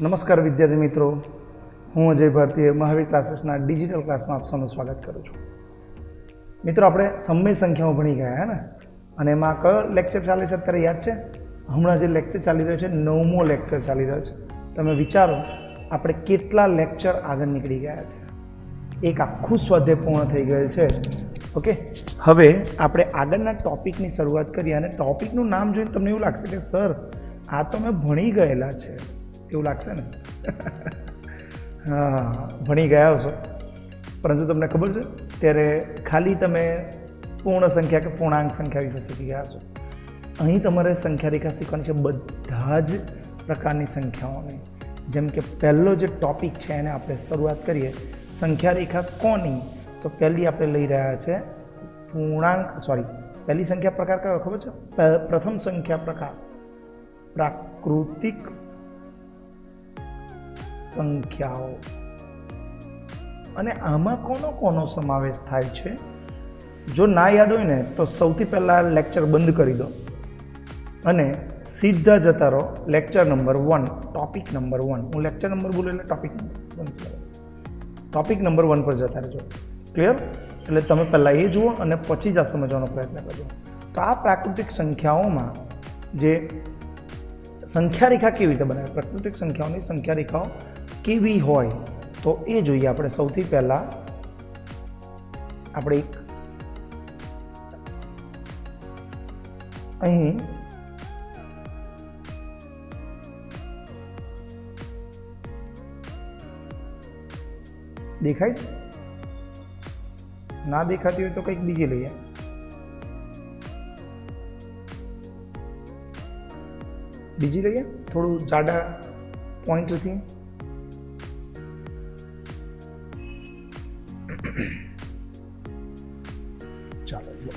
નમસ્કાર વિદ્યાર્થી મિત્રો, હું અજય ભારતીય મહાવીર ક્લાસીસના ડિજિટલ ક્લાસમાં આપ સૌનું સ્વાગત કરું છું. મિત્રો, આપણે સમય સંખ્યાઓ ભણી ગયા હે ને, અને એમાં કયો લેક્ચર ચાલે છે અત્યારે યાદ છે? હમણાં જે લેક્ચર ચાલી રહ્યો છે 9મો લેક્ચર ચાલી રહ્યો છે. તમે વિચારો આપણે કેટલા લેક્ચર આગળ નીકળી ગયા છે. એક આખું સ્વાધ્યાય પૂર્ણ થઈ ગયેલ છે. ઓકે, હવે આપણે આગળના ટૉપિકની શરૂઆત કરીએ. અને ટૉપિકનું નામ જોઈને તમને એવું લાગશે કે સર આ તો મેં ભણી ગયેલા છે, એવું લાગશે ને? હા, ભણી ગયા હશો, પરંતુ તમને ખબર છે ત્યારે ખાલી તમે પૂર્ણ સંખ્યા કે પૂર્ણાંક સંખ્યા વિશે શીખી ગયા હશો. અહીં તમારે સંખ્યા રેખા શીખવાની છે, બધા જ પ્રકારની સંખ્યાઓની. જેમ કે પહેલો જે ટૉપિક છે એને આપણે શરૂઆત કરીએ. સંખ્યા રેખા કોની? તો પહેલી આપણે લઈ રહ્યા છે પહેલી સંખ્યા પ્રકાર કયો ખબર છે? પ્રથમ સંખ્યા પ્રકાર પ્રાકૃતિક સંખ્યાઓ. અને આમાં કોનો સમાવેશ થાય છે? જો ના યાદ હોય ને તો સૌથી પહેલાં લેક્ચર બંધ કરી દો અને સીધા જતા રહો લેક્ચર નંબર 1, ટોપિક નંબર 1. હું લેક્ચર નંબર બોલું એટલે ટોપિક નંબર 1 છે. ટોપિક નંબર 1 પર જતા રહેજો. ક્લિયર? એટલે તમે પહેલાં એ જુઓ અને પછી જ આ સમજવાનો પ્રયત્ન કરજો. તો આ પ્રાકૃતિક સંખ્યાઓમાં જે સંખ્યા રેખા કેવી રીતે બનાવે, પ્રાકૃતિક સંખ્યાઓની સંખ્યા રેખાઓ કેવી હોય તો એ જોઈએ આપણે. સૌથી પહેલાં આપણે એક અહીં દેખાય? ના દેખાતી હોય તો કંઈક બીજી લઈએ. બીજી લઈએ થોડું જાડા પોઈન્ટથી. ચાલો જો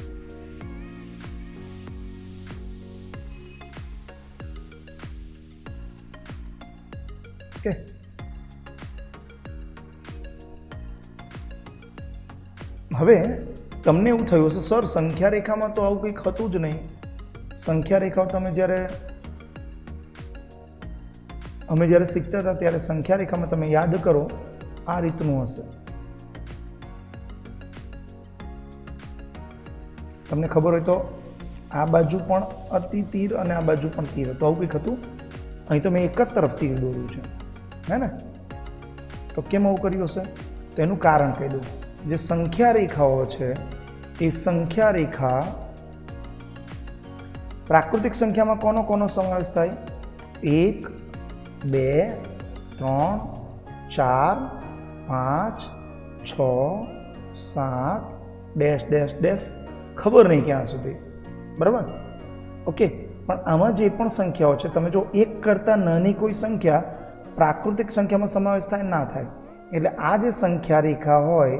ઓકે. હવે તમને એવું થયું હશે સર સંખ્યા રેખામાં તો આવું કંઈક હતું જ નહીં. સંખ્યા રેખાઓ અમે જ્યારે શીખતા હતા ત્યારે સંખ્યા રેખામાં તમે યાદ કરો આ રીતનું હશે. તમને ખબર હોય તો આ બાજુ પણ અતિ તીર અને આ બાજુ પણ તીર હતું. આવું કંઈક હતું. અહીં તો મેં એક જ તરફ તીર દોર્યું છે, હે ને? તો કેમ આવું કર્યું હશે? તો એનું કારણ કહી દઉં. જે સંખ્યા રેખાઓ છે એ સંખ્યા રેખા પ્રાકૃતિક સંખ્યામાં કોનો સમાવેશ થાય? 1, 2, 3, 4, 5, 6, 7 ડેશ ડેશ ડેશ, ખબર નહીં ક્યાં સુધી. બરાબર? ઓકે. પણ આમાં જે પણ સંખ્યાઓ છે, તમે જો એક કરતાં નાની કોઈ સંખ્યા પ્રાકૃતિક સંખ્યામાં સમાવેશ થાય ના થાય. એટલે આ જે સંખ્યા રેખા હોય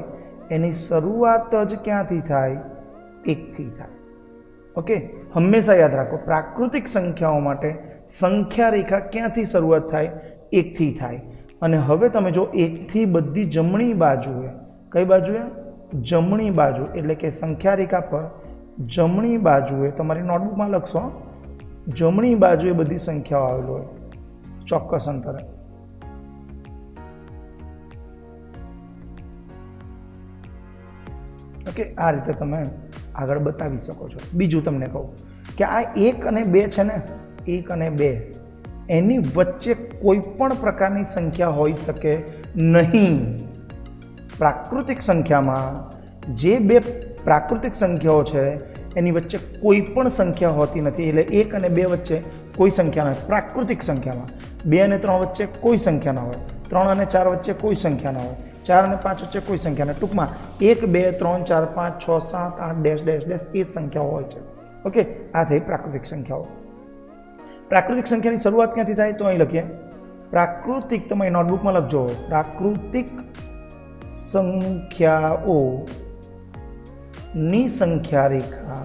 એની શરૂઆત જ ક્યાંથી થાય? 1થી થાય. ઓકે, હંમેશા યાદ રાખો પ્રાકૃતિક સંખ્યાઓ માટે સંખ્યા રેખા ક્યાંથી શરૂઆત થાય? 1થી થાય. અને હવે તમે જો 1થી બધી જમણી બાજુએ, કઈ બાજુએ? જમણી બાજુ, એટલે કે સંખ્યા રેખા પર જમણી બાજુએ તમારી નોટબુકમાં લખશો, જમણી બાજુએ બધી સંખ્યાઓ આવેલી હોય ચોક્કસ અંતરે. ઓકે, આ રીતે તમે આગળ બતાવી શકો છો. બીજું તમને કહું કે આ 1 અને 2 છે ને, 1 અને 2 એની વચ્ચે કોઈ પણ પ્રકારની સંખ્યા હોઈ શકે નહીં. પ્રાકૃતિક સંખ્યામાં જે બે પ્રાકૃતિક સંખ્યાઓ છે એની વચ્ચે કોઈ પણ સંખ્યા હોતી નથી. એટલે 1 અને 2 વચ્ચે કોઈ સંખ્યા ના હોય પ્રાકૃતિક સંખ્યામાં. 2 અને 3 વચ્ચે કોઈ સંખ્યા ના હોય. 3 અને 4 વચ્ચે કોઈ સંખ્યા ના હોય. 4 અને 5 વચ્ચે કોઈ સંખ્યા નહીં. ટૂંકમાં 1, 2, 3, 4, 5, 6, 7, 8 ડેશ ડેશ ડેશ એ સંખ્યાઓ હોય છે. ઓકે, આ થઈ પ્રાકૃતિક સંખ્યાઓ. પ્રાકૃતિક સંખ્યાની શરૂઆત ક્યાંથી થાય? તો અહીં લખીએ પ્રાકૃતિક. તમે નોટબુકમાં લખજો પ્રાકૃતિક સંખ્યાઓની સંખ્યા રેખા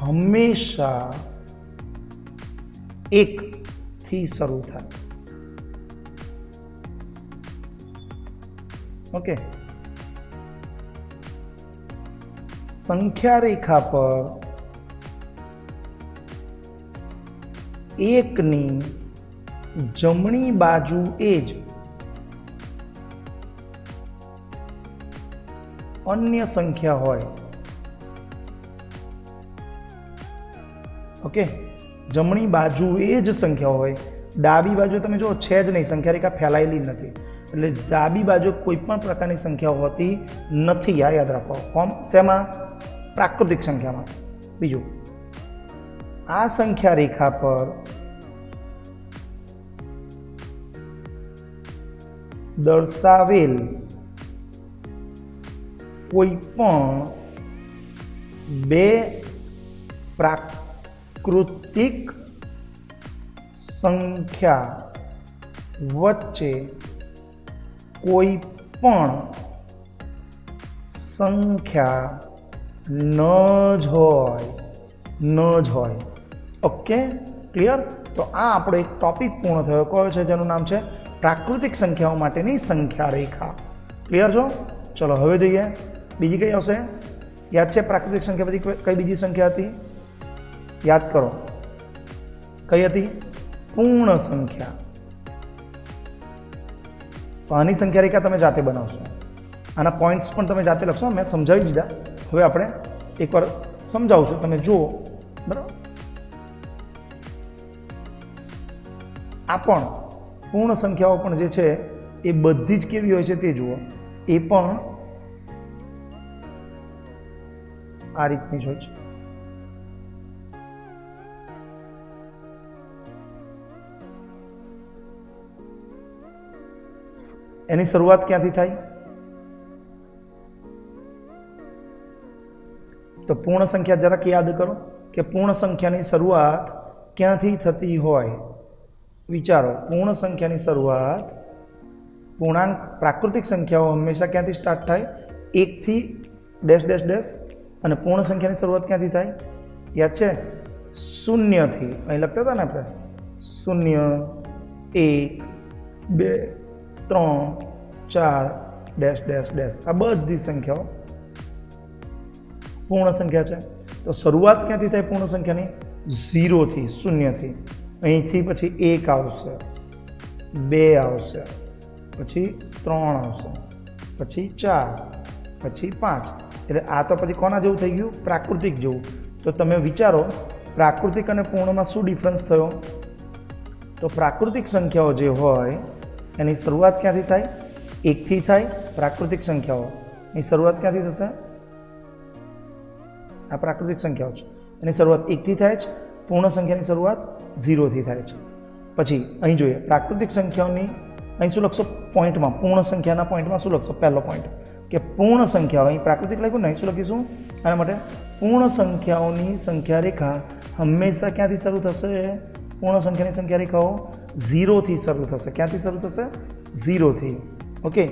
હંમેશા 1થી શરૂ થાય. ઓકે, સંખ્યા રેખા પર એકની જમણી બાજુએ જ અન્ય સંખ્યા હોય, ઓકે, જમણી બાજુએ જ સંખ્યા હોય, ડાબી બાજુ તમે જો છે જ નહીં, સંખ્યા રેખા ફેલાયેલી જ નથી, એટલે ડાબી બાજુ કોઈ પણ પ્રકારની સંખ્યા હોતી નથી. આ યાદ રાખો. કોમ શેમાં? પ્રાકૃતિક સંખ્યામાં. બીજું, આ સંખ્યા રેખા પર દર્શાવેલ કોઈ પણ બે પ્રાકૃતિક સંખ્યા વચ્ચે કોઈ પણ સંખ્યા ન જ હોય. Okay, clear? તો આ આપણો એક ટોપિક પૂર્ણ થયો. કયો છે? જેનું નામ છે પ્રાકૃતિક સંખ્યાઓ માટેની સંખ્યા રેખા. ક્લિયર છો? ચલો હવે જોઈએ. બીજી કઈ આવશે? યાદ છે પ્રાકૃતિક સંખ્યા પછી કઈ બીજી સંખ્યા હતી? યાદ કરો. કઈ હતી? પૂર્ણ સંખ્યા. તો આની સંખ્યા રેખા તમે જાતે બનાવશો. આના પોઈન્ટ્સ પણ તમે જાતે લખશો. મેં સમજાવી દીધા. હવે આપણે એકવાર સમજાવું છું, તમે જુઓ. બરાબર? આ પણ પૂર્ણ સંખ્યાઓ પણ જે છે એ બધી જ કેવી હોય છે તે જુઓ. એ પણ આ રીતની જ હોય છે. એની શરૂઆત ક્યાંથી થાય? તો પૂર્ણ સંખ્યા જરાક યાદ કરો કે પૂર્ણ સંખ્યાની શરૂઆત ક્યાંથી થતી હોય. વિચારો. પૂર્ણ સંખ્યાની શરૂઆત, પૂર્ણાંક પ્રાકૃતિક સંખ્યાઓ હંમેશા ક્યાંથી સ્ટાર્ટ થાય? 1 થી ડેશ ડેશ ડેશ. અને પૂર્ણ સંખ્યાની શરૂઆત ક્યાંથી થાય? યાદ છે? 0 થી. અહીં લખતા હતા ને આપણે 0, 1, 2, 3, 4 ડેશ ડેશ ડેશ. આ બધી સંખ્યાઓ પૂર્ણ સંખ્યા છે. તો શરૂઆત ક્યાંથી થાય પૂર્ણ સંખ્યાની? 0 થી, 0 થી. અહીંથી પછી 1 આવશે, 2 આવશે, પછી 3 આવશે, પછી 4, પછી 5. એટલે આ તો પછી કોના જેવું થઈ ગયું? પ્રાકૃતિક જેવું. તો તમે વિચારો પ્રાકૃતિક અને પૂર્ણમાં શું ડિફરન્સ થયો? તો પ્રાકૃતિક સંખ્યાઓ જે હોય એની શરૂઆત ક્યાંથી થાય? 1 થી થાય. પ્રાકૃતિક સંખ્યાઓ એની શરૂઆત ક્યાંથી થશે? આ પ્રાકૃતિક સંખ્યાઓ છે, એની શરૂઆત 1 થી થાય છે. પૂર્ણ સંખ્યાની શરૂઆત 0 થી થાય છે. પછી અહીં જોઈએ પ્રાકૃતિક સંખ્યાઓની, અહીં શું લખશો? પોઈન્ટમાં, પૂર્ણ સંખ્યાના પોઈન્ટમાં શું લખશો? પહેલો પોઈન્ટ કે પૂર્ણ સંખ્યાઓ. અહીં પ્રાકૃતિક લખ્યું ને, અહીં શું લખીશું? આના માટે પૂર્ણ સંખ્યાઓની સંખ્યા રેખા હંમેશા ક્યાંથી શરૂ થશે? પૂર્ણ સંખ્યાની સંખ્યા રેખાઓ 0 થી શરૂ થશે. ક્યાંથી શરૂ થશે? 0 થી. ઓકે.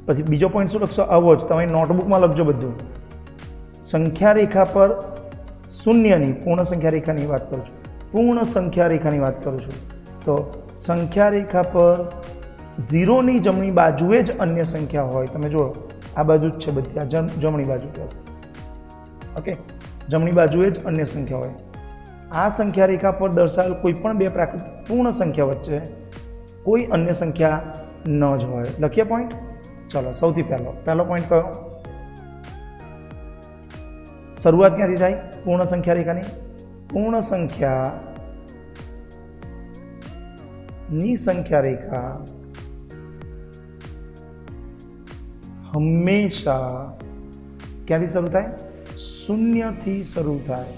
પછી બીજો પોઈન્ટ શું લખશો? આવો જ તમે નોટબુકમાં લખજો બધું. સંખ્યા રેખા પર શૂન્યની, પૂર્ણ સંખ્યા રેખાની વાત કરું છું, પૂર્ણ સંખ્યા રેખાની વાત કરું છું. તો સંખ્યા રેખા પર 0ની જમણી બાજુએ જ અન્ય સંખ્યા હોય. તમે જુઓ આ બાજુ જ છે બધી, આ જમણી બાજુ કહેશે. ઓકે, જમણી બાજુએ જ અન્ય સંખ્યા હોય. આ સંખ્યા રેખા પર દર્શાવેલ કોઈ પણ બે પ્રાકૃતિક પૂર્ણ સંખ્યા વચ્ચે કોઈ અન્ય સંખ્યા ન જ હોય. લખીએ પોઈન્ટ. ચલો, સૌથી પહેલો પોઈન્ટ કયો? શરૂઆત ક્યાંથી થાય પૂર્ણ સંખ્યા રેખાની? પૂર્ણ સંખ્યાની સંખ્યા રેખા હંમેશા ક્યાંથી શરૂ થાય? 0 થી શરૂ થાય.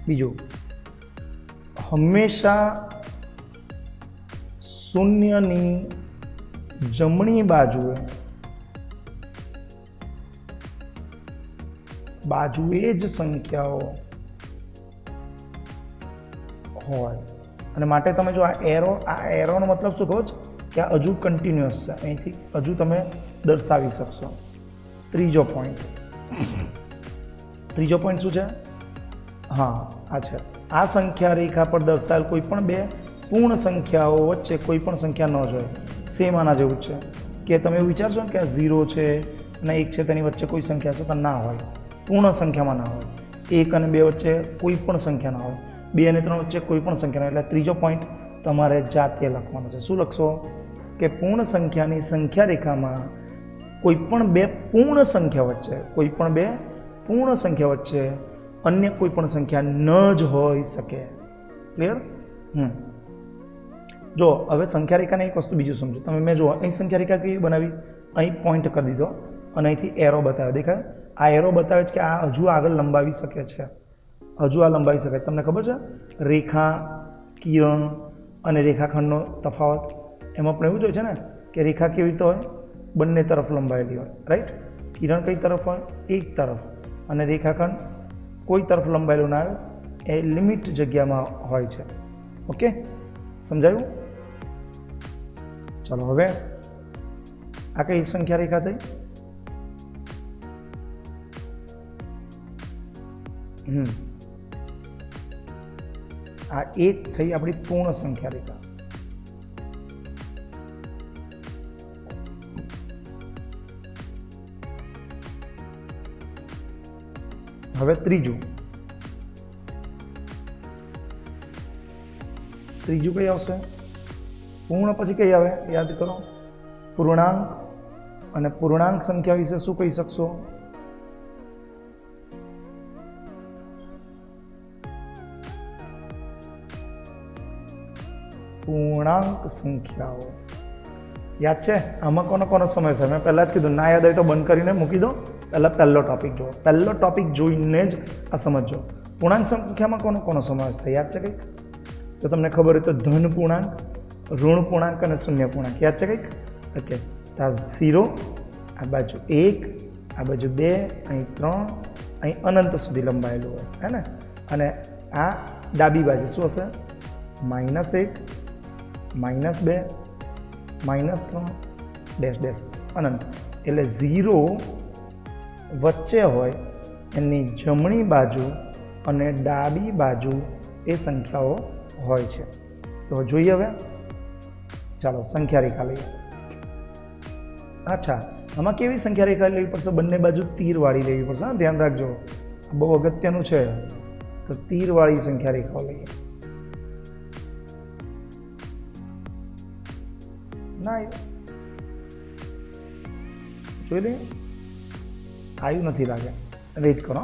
બીજું, હંમેશા 0ની જમણી બાજુએ જ સંખ્યાઓ હોય. અને માટે તમે જો આ એરોનો મતલબ શું કહો છો? કે આ હજુ કન્ટિન્યુઅસ છે, અહીંથી હજુ તમે દર્શાવી શકશો. ત્રીજો પોઈન્ટ શું છે? હા, આ છે. આ સંખ્યા રેખા પર દર્શાવેલ કોઈ પણ બે પૂર્ણ સંખ્યાઓ વચ્ચે કોઈ પણ સંખ્યા ન જ હોય. સેમ આના જેવું છે કે તમે એવું વિચારશો ને કે આ 0 છે અને 1 છે, તેની વચ્ચે કોઈ સંખ્યા છે તો ના હોય. પૂર્ણ સંખ્યામાં ના હોય. 1 અને 2 વચ્ચે કોઈ પણ સંખ્યા ના હોય, 2 અને 3 વચ્ચે કોઈ પણ સંખ્યા ના હોય. એટલે ત્રીજો પોઈન્ટ તમારે જાતે લખવાનો છે. શું લખશો કે પૂર્ણ સંખ્યાની સંખ્યા રેખામાં કોઈ પણ બે પૂર્ણ સંખ્યા વચ્ચે અન્ય કોઈ પણ સંખ્યા ન જ હોઈ શકે. ક્લિયર? જો હવે સંખ્યા રેખાને એક વસ્તુ બીજું સમજો તમે. મેં જો અહીં સંખ્યા રેખા કેવી બનાવી, અહીં પોઈન્ટ કરી દીધો અને અહીંથી એરો બતાવ્યો. દેખાય? આ એરો બતાવે છે કે આ હજુ આગળ લંબાવી શકે છે, હજુ આ લંબાવી શકે. તમને ખબર છે રેખા, કિરણ અને રેખાખંડનો તફાવત? એમાં પણ એવું જ હોય છે ને કે રેખા કેવી રીતે હોય, બંને તરફ લંબાયેલી હોય, રાઈટ? કિરણ કઈ તરફ હોય, એક તરફ, અને રેખાખંડ કોઈ તરફ લંબાયેલું ના હોય, એ લિમિટ જગ્યામાં હોય છે. ઓકે, સમજાયું? ચાલો હવે આ કઈ સંખ્યા રેખા થઈ? આ 1 થઈ આપણી પૂર્ણ સંખ્યા રેખા. હવે ત્રીજું કઈ આવશે? પૂર્ણ પછી કઈ આવે યાદ કરો? પૂર્ણાંક. અને પૂર્ણાંક સંખ્યા વિશે શું કહી શકશો? પૂર્ણાંક સંખ્યાઓ યાદ છે? આમાં કોનો સમાવેશ થાય? મેં પહેલાં જ કીધું, ના યાદ હોય તો બંધ કરીને મૂકી દો. પહેલો ટોપિક જુઓ, પહેલો ટોપિક જોઈને જ આ સમજો. પૂર્ણાંક સંખ્યામાં કોનો સમાવેશ થાય? યાદ છે કંઈક? તો તમને ખબર હોય તો ધન પૂર્ણાંક, ઋણ પૂર્ણાંક અને શૂન્ય પૂર્ણાંક. યાદ છે કંઈક? ઓકે, તો આ 0, આ બાજુ 1, આ બાજુ 2, અહીં 3, અહીં અનંત સુધી લંબાયેલું હોય, હે ને? અને આ ડાબી બાજુ શું હશે? -1, -2, -3, ડેશ અનંત. એટલે 0 વચ્ચે હોય એની જમણી બાજુ અને ડાબી બાજુ એ સંખ્યાઓ હોય છે. તો જોઈએ હવે, ચાલો સંખ્યા રેખા લઈએ. અચ્છા, આમાં કેવી સંખ્યા રેખા લેવી પડશે? બંને બાજુ તીરવાળી લેવી પડશે. હા, ધ્યાન રાખજો, બહુ અગત્યનું છે. તો તીરવાળી સંખ્યા રેખાઓ લઈએ. ના જોઈ લઈએ, આવ્યું નથી લાગે. વેઇટ કરો,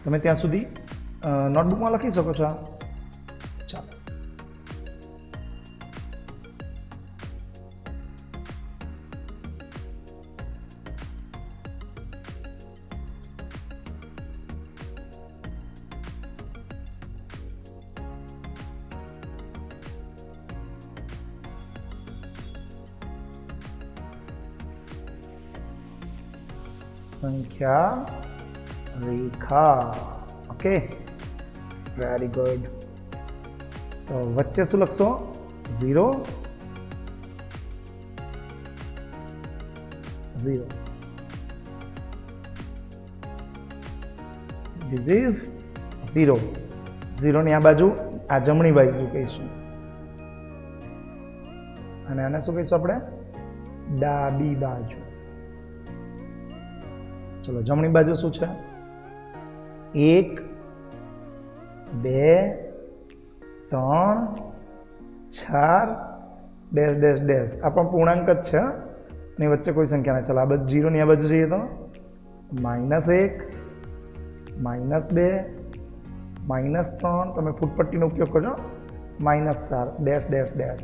તમે ત્યાં સુધી નોટબુકમાં લખી શકો છો. ચાલો, સંખ્યા રેખા. Okay, very good. તો વચ્ચે શું લખશો? 0, 0. This is 0. 0 ની આ બાજુ, આ જમણી બાજુ કહીશું, અને આને શું કહીશું આપણે? ડાબી બાજુ. ચલો, જમણી બાજુ શું છે? 1, 2, 3, 4, ડેશ. આ પણ પૂર્ણાંક જ છે, ની વચ્ચે કોઈ સંખ્યા નહીં. ચાલો, આ બાજુ 0 ની આ બાજુ જઈએ તો -1, -2, -3, તમે ફૂટપટ્ટીનો ઉપયોગ કરજો, -4, ડેશ.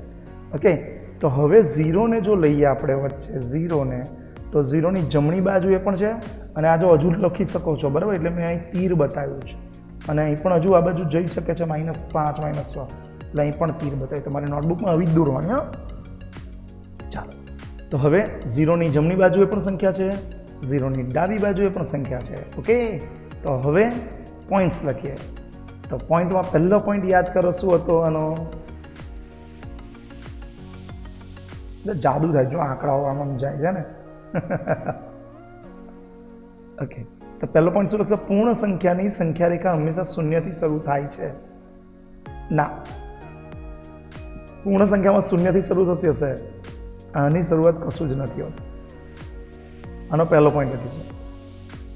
ઓકે, તો હવે 0 ને જો લઈએ આપણે વચ્ચે 0 ને, તો 0 ની જમણી બાજુ એ પણ છે, અને આ જો હજુ લખી શકો છો, બરાબર? એટલે મેં અહીં તીર બતાવ્યું છે, અને અહીં પણ હજુ આ બાજુ જઈ શકે છે, -5, -6, એટલે અહીં પણ તીર બતાવ્યું. તમારી નોટબુકમાં આવી જ દોરવાની. હા, ચાલો. તો હવે 0 ની જમણી બાજુએ પણ સંખ્યા છે, 0 ની ડાબી બાજુએ પણ સંખ્યા છે. ઓકે, તો હવે પોઈન્ટ્સ લખીએ. તો પોઈન્ટમાં પહેલો પોઈન્ટ યાદ કરો, શું હતો આનો? જાદુ થાય જો આંકડાઓ આમાં જાય છે ને. ઓકે, તો પહેલો પોઈન્ટ શું લખશો? પૂર્ણ સંખ્યાની સંખ્યા રેખા હંમેશા 0 થી શરૂ થાય છે. ના, પૂર્ણ સંખ્યામાં 0 થી શરૂ થતી હશે, આની શરૂઆત કશું જ નથી હોતી. આનો પહેલો પોઈન્ટ લખીશું.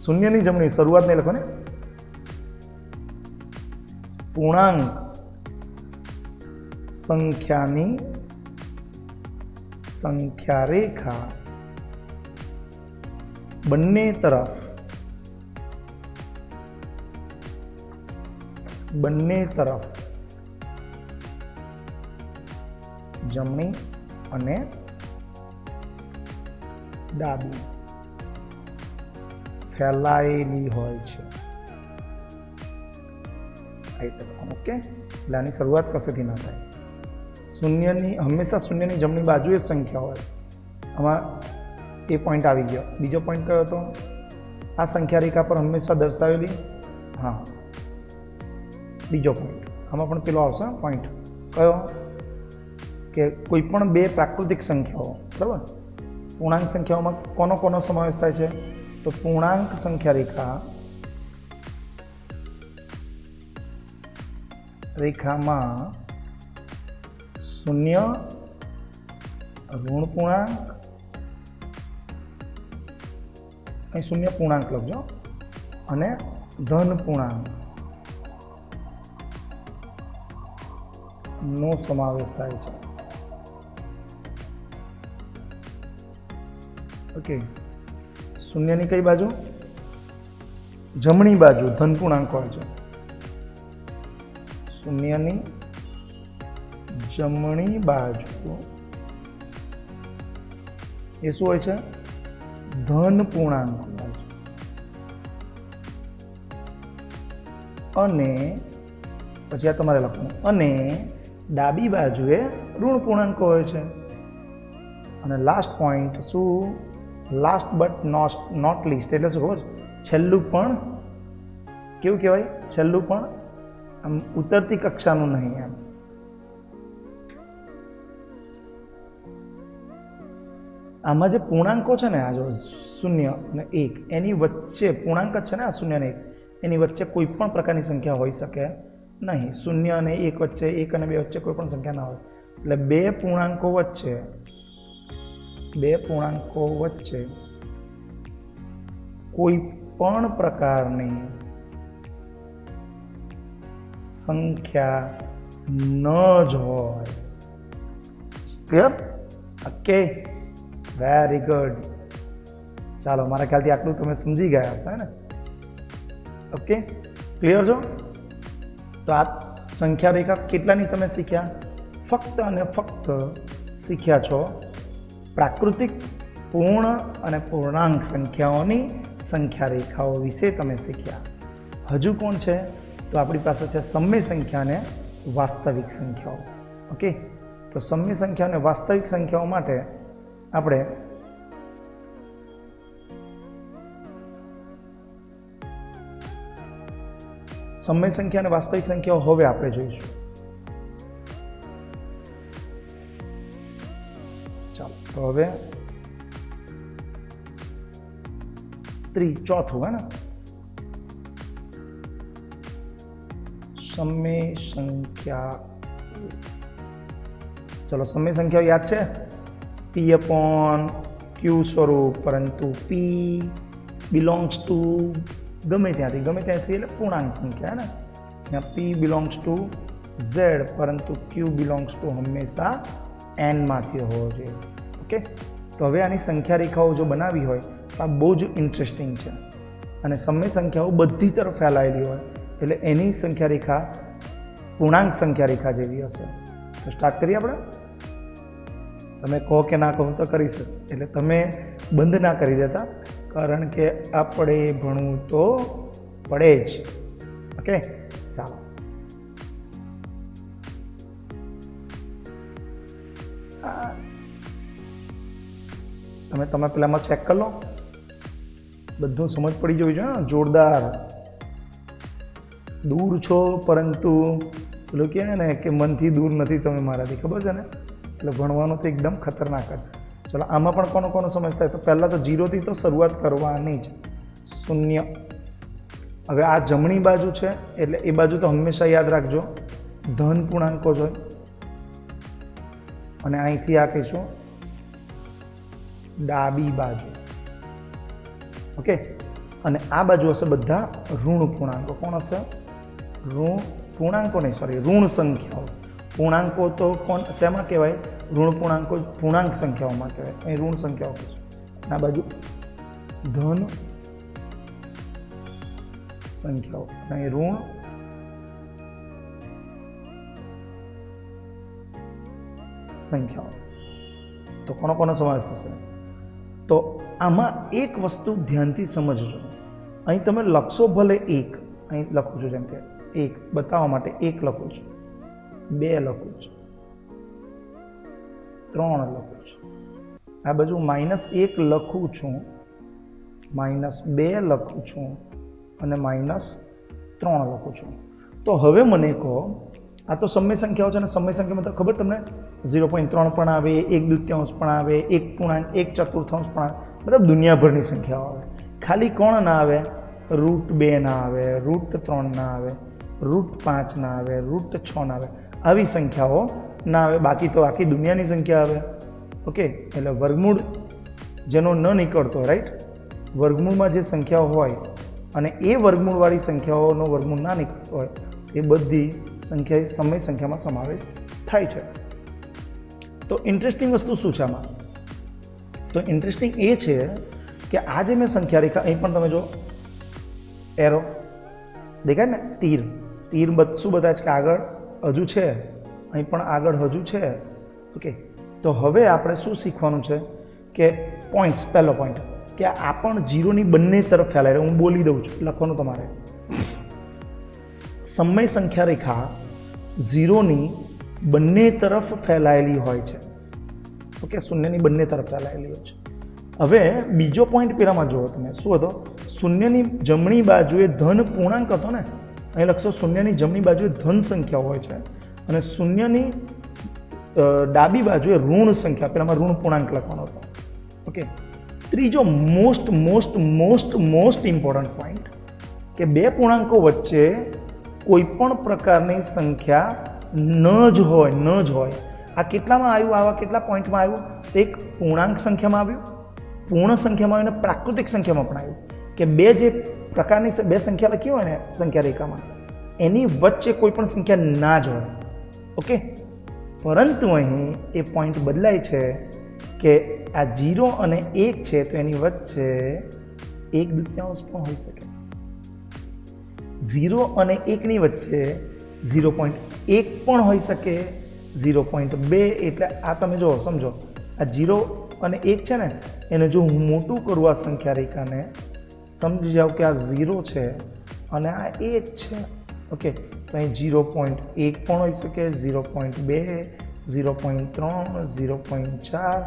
શૂન્યની જમણી શરૂઆત નહીં લખો ને, પૂર્ણાંક સંખ્યાની સંખ્યા રેખા બંને તરફ જમણી અને ડાબી ફેલાયેલી હોય છે. ઓકે, એટલે આની શરૂઆત કશેથી ના થાય. હંમેશા શૂન્યની જમણી બાજુએ જ સંખ્યા હોય. આમાં એ પોઈન્ટ આવી ગયો. બીજો પોઈન્ટ કયો હતો? આ સંખ્યા રેખા પર હંમેશા દર્શાવેલી. હા, બીજો પોઈન્ટ આમાં પણ પેલો આવશે પોઈન્ટ કયો કે કોઈ પણ બે પ્રાકૃતિક સંખ્યાઓ, બરાબર, પૂર્ણાંક સંખ્યાઓમાં કોનો સમાવેશ થાય છે? તો પૂર્ણાંક સંખ્યા રેખામાં શૂન્ય, ઋણ પૂર્ણાંક, અહીં શૂન્ય પૂર્ણાંક લખજો, અને ધન પૂર્ણાંક નો સમાવેશ થાય છે. ઓકે, શૂન્યની કઈ બાજુ? જમણી બાજુ ધન પૂર્ણાંક હોય છે. શૂન્યની જમણી બાજુ એ શું હોય છે? ધન પૂર્ણાંક હોય છે. અને પછી આ તમારે લખવાનું, અને ડાબી બાજુએ ઋણ પૂર્ણાંક હોય છે. અને લાસ્ટ પોઈન્ટ શું? લાસ્ટ બટ નોટ લીસ્ટ એટલે શું ખબર? છેલ્લું પણ કેવું કહેવાય? છેલ્લું પણ આમ ઉતરતી કક્ષાનું નહીં. એમ આમાં જે પૂર્ણાંકો છે ને, આ જો 0 અને 1, એની વચ્ચે પૂર્ણાંક જ છે ને, આ 0 અને 1, એની વચ્ચે કોઈ પણ પ્રકારની સંખ્યા હોઈ શકે નહીં. 0 અને 1 વચ્ચે, 1 અને 2 વચ્ચે કોઈ પણ સંખ્યા ના હોય. એટલે બે પૂર્ણાંકો વચ્ચે કોઈ પણ પ્રકારની સંખ્યા ન જ હોય. ક્લિયર? Okay, very good. ચાલો, મારા ખ્યાલથી આટલું તમે સમજી ગયા છો ને? ઓકે, ક્લિયર છો? તો આ સંખ્યા રેખા કેટલાની તમે શીખ્યા? ફક્ત અને ફક્ત શીખ્યા છો પ્રાકૃતિક, પૂર્ણ અને પૂર્ણાંક સંખ્યાઓની સંખ્યા રેખાઓ વિશે તમે શીખ્યા. હજુ કોણ છે? તો આપણી પાસે છે સમય સંખ્યા અને વાસ્તવિક સંખ્યાઓ. ઓકે, તો સમય સંખ્યા અને વાસ્તવિક સંખ્યાઓ માટે આપણે સમય સંખ્યા અને વાસ્તવિક સંખ્યાઓ હવે આપણે જોઈશું. ચાલો, તો હવે ચોથું હે ને, સમય સંખ્યા. ચલો, સમય સંખ્યાઓ યાદ છે? P/Q સ્વરૂપ, પરંતુ P બિલોંગ્સ ટુ ગમે ત્યાંથી એટલે પૂર્ણાંક સંખ્યા ને. ત્યાં P બિલોંગ્સ ટુ Z, પરંતુ Q બિલોંગ્સ ટુ હંમેશા N માંથી હોવો જોઈએ. ઓકે, તો હવે આની સંખ્યા રેખાઓ જો બનાવી હોય તો આ બહુ જ ઇન્ટરેસ્ટિંગ છે. અને સમય સંખ્યાઓ બધી તરફ ફેલાયેલી હોય એટલે એની સંખ્યા રેખા પૂર્ણાંક સંખ્યા રેખા જેવી હશે. તો સ્ટાર્ટ કરીએ આપણે. તમે કહો કે ના કહો તો કરી શકશો, એટલે તમે બંધ ના કરી દેતા, કારણ કે આપણે ભણવું તો પડે જ. ઓકે, ચાલો. તમે પેલામાં ચેક કરી લો, બધું સમજ પડી જવું જોઈએ. જોરદાર. દૂર છો પરંતુ પેલું કહે ને કે મનથી દૂર નથી તમે મારાથી, ખબર છે ને? એટલે ભણવાનું તો એકદમ ખતરનાક જ. ચલો, આમાં પણ કોનો સમજ થાય? તો પહેલાં તો 0થી તો શરૂઆત કરવાની જ. 0. હવે આ જમણી બાજુ છે એટલે એ બાજુ તો હંમેશા યાદ રાખજો ધન પૂર્ણાંકો જ હોય. અને અહીંથી આ કહીશું ડાબી બાજુ. ઓકે, અને આ બાજુ હશે બધા ઋણ પૂર્ણાંકો. કોણ હશે? ઋણ પૂર્ણાંકો નહીં, સોરી, ઋણ સંખ્યાઓ. પૂર્ણાંકો તો કોણ શેમાં કહેવાય? ઋણ પૂર્ણાંકો પૂર્ણાંક સંખ્યાઓમાં કહેવાય. અહીં ઋણ સંખ્યાઓ કહેશું. આ બાજુ ધન સંખ્યાઓ અને અહીં ઋણ સંખ્યાઓ. તો કોનો સમાવેશ થશે? તો આમાં એક વસ્તુ ધ્યાનથી સમજજો. અહીં તમે લખશો ભલે 1, અહીં લખું છું, જેમ કે 1 બતાવવા માટે 1 લખું છું, 2 લખું છું, 3 લખું છું. આ બાજુ -1 લખું છું, -2 લખું છું અને -3 લખું છું. તો હવે મને કહો, આ તો સમય સંખ્યાઓ છે, અને સમય સંખ્યામાં તો ખબર તમને 0.3 પણ આવે, 1/2 પણ આવે, 1 પૂર્ણાંક 1/4 પણ આવે, મતલબ દુનિયાભરની સંખ્યાઓ આવે. ખાલી કોણ ના આવે? √2 ના આવે, √3 ના આવે, √5 ના આવે, √6 ના આવે, આવી સંખ્યાઓ ના આવે. બાકી તો આખી દુનિયાની સંખ્યા આવે. ઓકે, એટલે વર્ગમૂળ જેનો ન નીકળતો, રાઈટ, વર્ગમૂળમાં જે સંખ્યાઓ હોય અને એ વર્ગમૂળવાળી સંખ્યાઓનો વર્ગમૂળ ના નીકળતો હોય, એ બધી સંખ્યા સમય સંખ્યામાં સમાવેશ થાય છે. તો ઇન્ટરેસ્ટિંગ વસ્તુ શું છે આમાં? તો ઇન્ટરેસ્ટિંગ એ છે કે આ જે મેં સંખ્યા રેખા, અહીં પણ તમે જો એરો દેખાય ને, તીર શું બતાવે છે કે આગળ હજુ છે, અહીં પણ આગળ હજુ છે. ઓકે, તો હવે આપણે શું શીખવાનું છે કે પોઈન્ટ્સ, પહેલો પોઈન્ટ કે આ પણ 0ની બંને તરફ ફેલાય. હું બોલી દઉં છું, લખવાનું તમારે. સમય સંખ્યા રેખા 0ની બંને તરફ ફેલાયેલી હોય છે. ઓકે, શૂન્યની બંને તરફ ફેલાયેલી હોય છે. હવે બીજો પોઈન્ટ પેલામાં જુઓ તમે, શું હતો? શૂન્યની જમણી બાજુએ ધન પૂર્ણાંક હતો ને, અહીં લખશો શૂન્યની જમણી બાજુએ ધન સંખ્યા હોય છે અને શૂન્યની ડાબી બાજુએ ઋણ સંખ્યા, પેલામાં ઋણ પૂર્ણાંક લખવાનો હતો. ઓકે, ત્રીજો મોસ્ટ ઇમ્પોર્ટન્ટ પોઈન્ટ કે બે પૂર્ણાંકો વચ્ચે કોઈ પણ પ્રકારની સંખ્યા ન જ હોય. આ કેટલામાં આવ્યું? આવા કેટલા પોઈન્ટમાં આવ્યું? તો એક પૂર્ણાંક સંખ્યામાં આવ્યું, પૂર્ણ સંખ્યામાં આવ્યું અને પ્રાકૃતિક સંખ્યામાં પણ આવ્યું. કે બે જે પ્રકારની બે સંખ્યા લખી હોય ને સંખ્યા રેખામાં, એની વચ્ચે કોઈ પણ સંખ્યા ના જ હોય. ઓકે, પરંતુ અહીં એ પોઈન્ટ બદલાય છે કે આ 0 અને 1 છે, તો એની વચ્ચે 1/2 પણ હોઈ શકે. 0 અને 1ની વચ્ચે 0.1 પણ હોઈ શકે, 0.2. એટલે આ તમે જો સમજો, આ 0 અને 1 છે ને, એને જો હું મોટું કરું આ સંખ્યા રેખાને, સમજી જાઓ કે આ 0 છે અને આ 1 છે. ઓકે, તો અહીં 0.1 પણ હોઈ શકે, 0.2, 0.3, 0.4,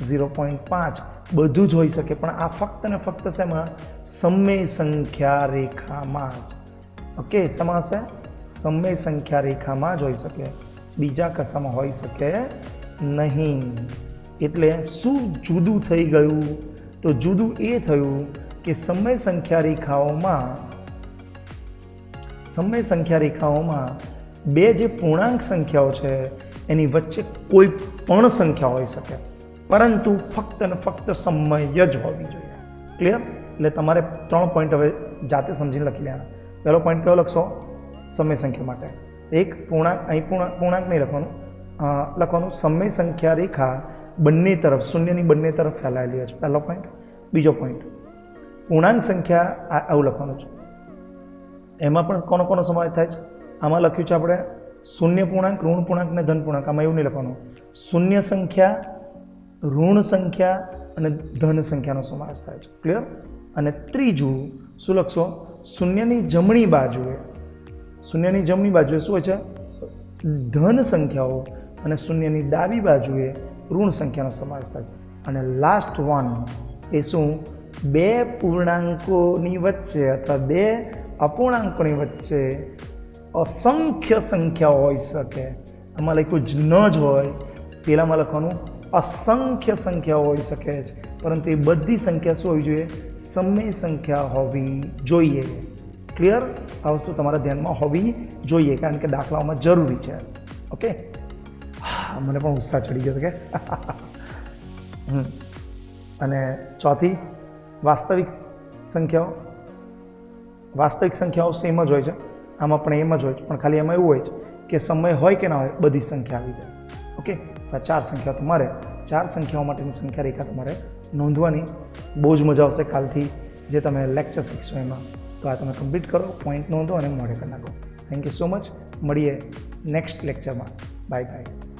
0.5 બધું જ હોઈ શકે. પણ આ ફક્ત ને ફક્ત શેમાં? સમય સંખ્યા રેખામાં જ. ઓકે, શેમાં હશે? સમય સંખ્યા રેખામાં જ હોઈ શકે, બીજા કશામાં હોઈ શકે નહીં. એટલે શું જુદું થઈ ગયું? તો જુદું એ થયું કે સમય સંખ્યા રેખાઓમાં બે જે પૂર્ણાંક સંખ્યાઓ છે એની વચ્ચે કોઈ પણ સંખ્યા હોઈ શકે, પરંતુ ફક્ત ને ફક્ત સમય જ હોવી જોઈએ. ક્લિયર? એટલે તમારે 3 પોઈન્ટ હવે જાતે સમજીને લખી લેવાના. પહેલો પોઈન્ટ કયો લખશો? સમય સંખ્યા માટે એક પૂર્ણાંક, અહીં પૂર્ણાંક નહીં લખવાનું, સમય સંખ્યા રેખા બંને તરફ, શૂન્યની બંને તરફ ફેલાયેલી હોય છે. પહેલો પોઈન્ટ. બીજો પોઈન્ટ, પૂર્ણાંક સંખ્યા આવું લખવાનું છે. એમાં પણ કોનો સમાવેશ થાય છે? આમાં લખ્યું છે આપણે શૂન્ય પૂર્ણાંક, ઋણ પૂર્ણાંક અને ધન પૂર્ણાંક. આમાં એવું નહીં લખવાનું. શૂન્ય સંખ્યા, ઋણ સંખ્યા અને ધન સંખ્યાનો સમાવેશ થાય છે. ક્લિયર? અને ત્રીજું શું લખશો? શૂન્યની જમણી બાજુએ શું હોય છે? ધન સંખ્યાઓ અને શૂન્યની ડાબી બાજુએ ઋણ સંખ્યાનો સમાવેશ થાય છે. અને લાસ્ટ વન એ શું? બે પૂર્ણાંકોની વચ્ચે અથવા બે અપૂર્ણાંકોની વચ્ચે અસંખ્ય સંખ્યાઓ હોઈ શકે. આમાં લખ્યું જ ન જ હોય, પેલામાં લખવાનું અસંખ્ય સંખ્યાઓ હોઈ શકે છે, પરંતુ એ બધી સંખ્યા શું હોવી જોઈએ? સમય સંખ્યા હોવી જોઈએ. ક્લિયર? આ વસ્તુ તમારા ધ્યાનમાં હોવી જોઈએ, કારણ કે દાખલાઓમાં જરૂરી છે. ઓકે, મને પણ ઉત્સાહ ચડી ગયો કે અને ચોથી વાસ્તવિક સંખ્યાઓ. વાસ્તવિક સંખ્યાઓ સેમ જ હોય છે, આમાં પણ એમ જ હોય છે, પણ ખાલી એમાં એવું હોય છે કે સમય હોય કે ના હોય બધી સંખ્યા આવી જાય. ઓકે, તો આ 4 સંખ્યાઓ તમારે 4 સંખ્યાઓ માટેની સંખ્યા રેખા તમારે નોંધવાની. બહુ જ મજા આવશે કાલથી જે તમે લેક્ચર શીખશો એમાં. તો આ તમે કમ્પ્લીટ કરો, પોઈન્ટ નોંધો અને મોઢે કરી નાખો. Thank you so much. મળીએ નેક્સ્ટ લેક્ચરમાં. Bye bye.